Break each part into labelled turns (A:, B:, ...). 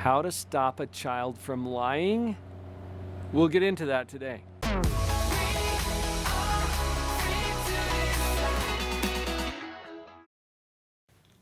A: How to stop a child from lying? We'll get into that today.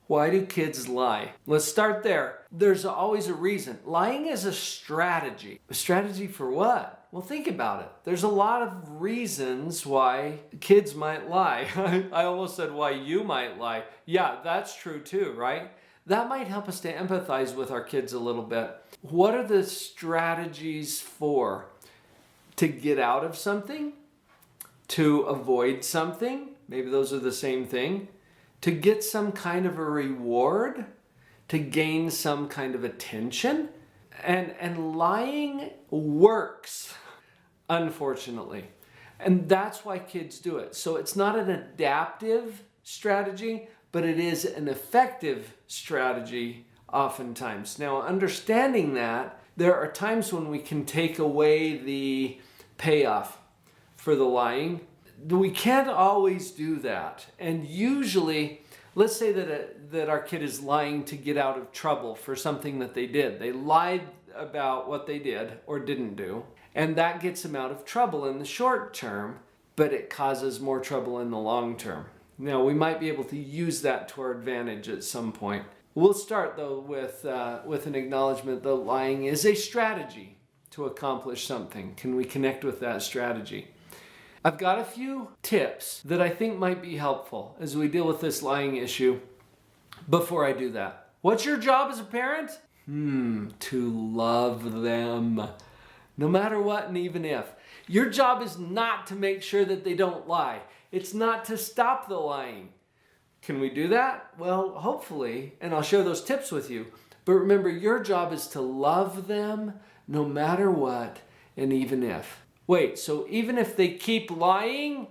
A: Why do kids lie? Let's start there. There's always a reason. Lying is a strategy. A strategy for what? Well, think about it. There's a lot of reasons why kids might lie. I almost said why you might lie. Yeah, that's true too, right? That might help us to empathize with our kids a little bit. What are the strategies for? To get out of something? To avoid something? Maybe those are the same thing. To get some kind of a reward? To gain some kind of attention? And lying works, unfortunately. And that's why kids do it. So it's not an adaptive strategy, but it is an effective strategy oftentimes. Now, understanding that, there are times when we can take away the payoff for the lying. We can't always do that. And usually, let's say that our kid is lying to get out of trouble for something that they did. They lied about what they did or didn't do, and that gets them out of trouble in the short term, but it causes more trouble in the long term. Now, we might be able to use that to our advantage at some point. We'll start, though, with an acknowledgement that lying is a strategy to accomplish something. Can we connect with that strategy? I've got a few tips that I think might be helpful as we deal with this lying issue. Before I do that, what's your job as a parent? To love them. No matter what and even if. Your job is not to make sure that they don't lie. It's not to stop the lying. Can we do that? Well, hopefully, and I'll share those tips with you. But remember, your job is to love them no matter what and even if. Wait, so even if they keep lying?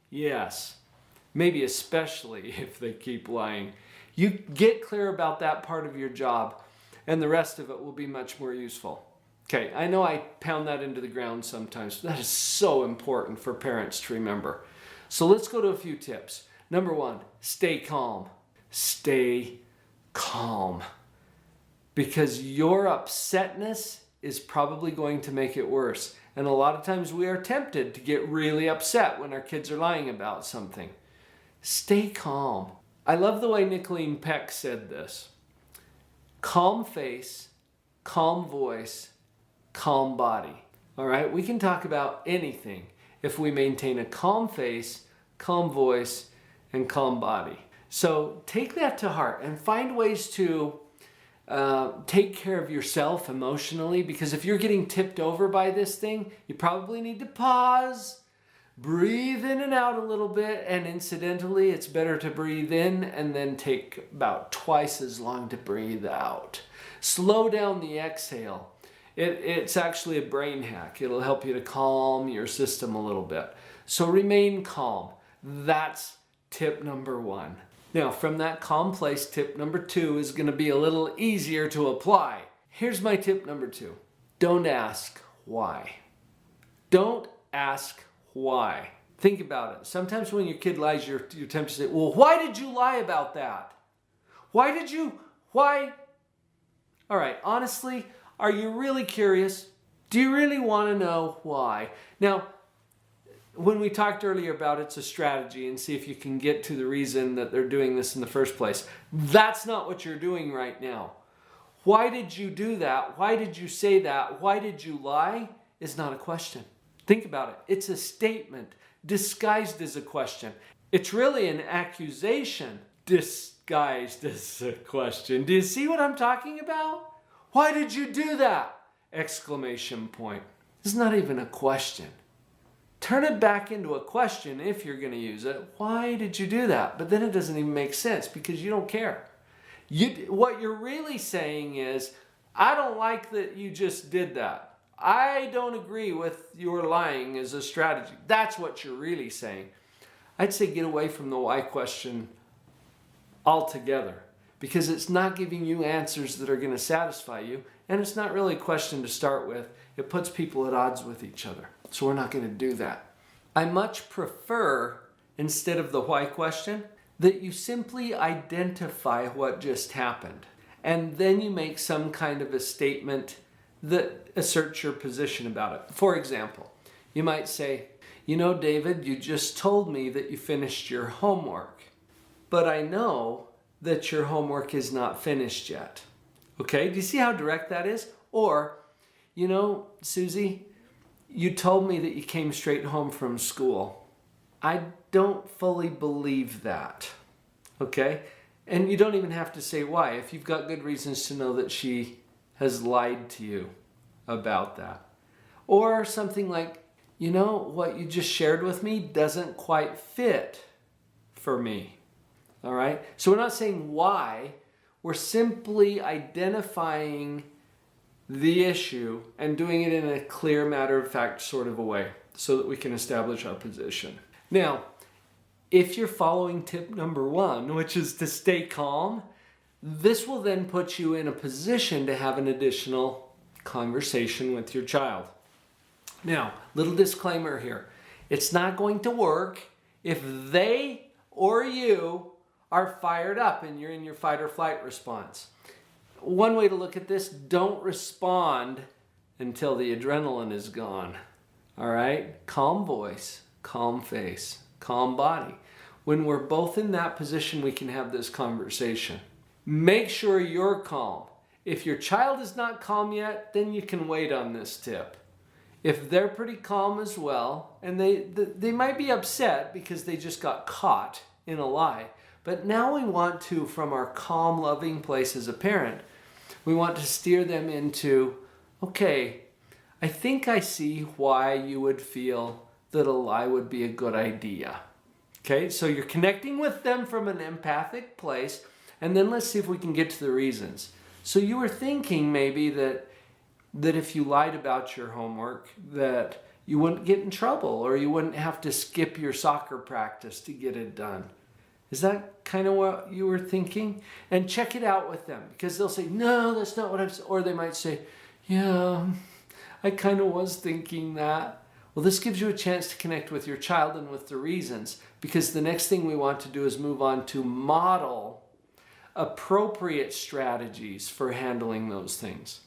A: Yes. Maybe especially if they keep lying. You get clear about that part of your job, and the rest of it will be much more useful. Okay, I know I pound that into the ground sometimes, but that is so important for parents to remember. So let's go to a few tips. Number one, stay calm. Stay calm. Because your upsetness is probably going to make it worse. And a lot of times we are tempted to get really upset when our kids are lying about something. Stay calm. I love the way Nicolene Peck said this. Calm face, calm voice, calm body. All right, we can talk about anything if we maintain a calm face, calm voice, and calm body. So take that to heart and find ways to take care of yourself emotionally, because if you're getting tipped over by this thing, you probably need to pause, breathe in and out a little bit, and incidentally, it's better to breathe in and then take about twice as long to breathe out. Slow down the exhale. It's actually a brain hack. It'll help you to calm your system a little bit. So remain calm. That's tip number one. Now, from that calm place, tip number two is going to be a little easier to apply. Here's my tip number two. Don't ask why. Don't ask why. Think about it. Sometimes when your kid lies, you're tempted to say, well, why did you lie about that? Why? All right, honestly, are you really curious? Do you really want to know why? Now, when we talked earlier about it's a strategy and see if you can get to the reason that they're doing this in the first place, that's not what you're doing right now. Why did you do that? Why did you say that? Why did you lie? Is not a question. Think about it. It's a statement disguised as a question. It's really an accusation disguised as a question. Do you see what I'm talking about? Why did you do that? Exclamation point. It's not even a question. Turn it back into a question if you're going to use it. Why did you do that? But then it doesn't even make sense because you don't care. What you're really saying is, I don't like that you just did that. I don't agree with your lying as a strategy. That's what you're really saying. I'd say get away from the why question altogether, because it's not giving you answers that are going to satisfy you, and it's not really a question to start with. It puts people at odds with each other. So we're not going to do that. I much prefer, instead of the why question, that you simply identify what just happened. and then you make some kind of a statement that asserts your position about it. For example, you might say, you know, David, you just told me that you finished your homework, but I know that your homework is not finished yet. Okay, do you see how direct that is? Or, you know, Susie, you told me that you came straight home from school. I don't fully believe that. Okay? And you don't even have to say why, if you've got good reasons to know that she has lied to you about that. Or something like, you know, what you just shared with me doesn't quite fit for me. All right? So we're not saying why, we're simply identifying the issue and doing it in a clear, matter-of-fact sort of a way so that we can establish our position. Now, if you're following tip number 1, which is to stay calm, this will then put you in a position to have an additional conversation with your child. Now, little disclaimer here. It's not going to work if they or you are fired up and you're in your fight or flight response. One way to look at this, don't respond until the adrenaline is gone. All right? Calm voice, calm face, calm body. When we're both in that position, we can have this conversation. Make sure you're calm. If your child is not calm yet, then you can wait on this tip. If they're pretty calm as well, and they might be upset because they just got caught in a lie, but now we want to, from our calm, loving place as a parent, we want to steer them into, okay, I think I see why you would feel that a lie would be a good idea. Okay, so you're connecting with them from an empathic place, and then let's see if we can get to the reasons. So you were thinking maybe that if you lied about your homework, that you wouldn't get in trouble, or you wouldn't have to skip your soccer practice to get it done. Is that kind of what you were thinking? And check it out with them, because they'll say, no, that's not what I'm saying. Or they might say, yeah, I kind of was thinking that. Well, this gives you a chance to connect with your child and with the reasons, because the next thing we want to do is move on to model appropriate strategies for handling those things.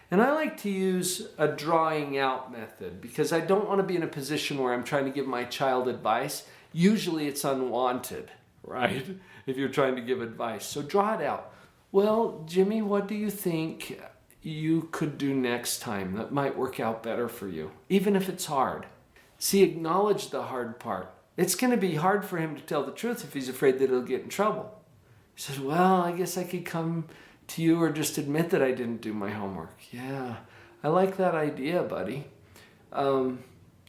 A: And I like to use a drawing out method, because I don't want to be in a position where I'm trying to give my child advice. Usually it's unwanted, right? If you're trying to give advice. So draw it out. Well, Jimmy, what do you think you could do next time that might work out better for you, even if it's hard? See, acknowledge the hard part. It's going to be hard for him to tell the truth if he's afraid that he'll get in trouble. He says, well, I guess I could come to you or just admit that I didn't do my homework. Yeah, I like that idea, buddy. Are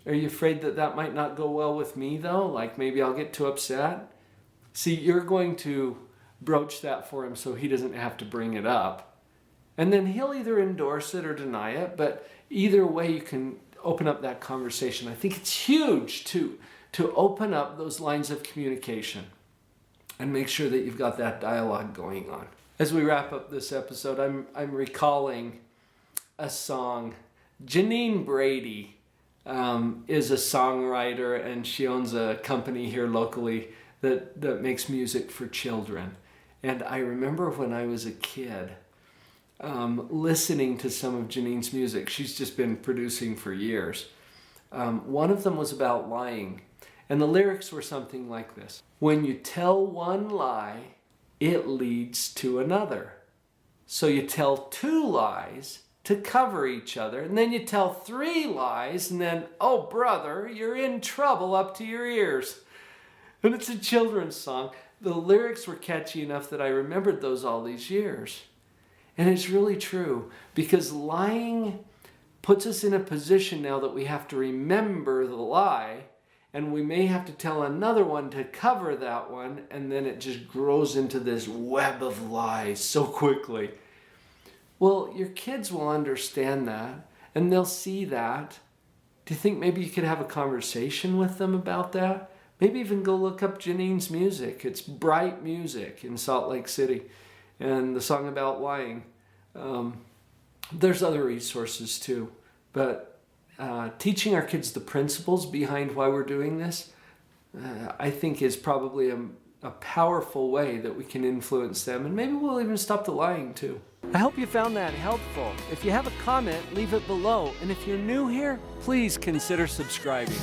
A: you afraid that that might not go well with me, though? Like maybe I'll get too upset? See, you're going to broach that for him so he doesn't have to bring it up. And then he'll either endorse it or deny it, but either way you can open up that conversation. I think it's huge to open up those lines of communication and make sure that you've got that dialogue going on. As we wrap up this episode, I'm recalling a song. Janine Brady is a songwriter, and she owns a company here locally that makes music for children. And I remember when I was a kid, listening to some of Janine's music. She's just been producing for years. One of them was about lying. And the lyrics were something like this. When you tell one lie, it leads to another. So you tell 2 lies to cover each other, and then you tell 3 lies, and then, oh brother, you're in trouble up to your ears. And it's a children's song. The lyrics were catchy enough that I remembered those all these years. And it's really true, because lying puts us in a position now that we have to remember the lie, and we may have to tell another one to cover that one, and then it just grows into this web of lies so quickly. Well, your kids will understand that, and they'll see that. Do you think maybe you could have a conversation with them about that? Maybe even go look up Janine's music. It's Bright Music in Salt Lake City, and the song about lying. There's other resources too, but teaching our kids the principles behind why we're doing this, I think is probably a powerful way that we can influence them, and maybe we'll even stop the lying too. I hope you found that helpful. If you have a comment, leave it below. And if you're new here, please consider subscribing.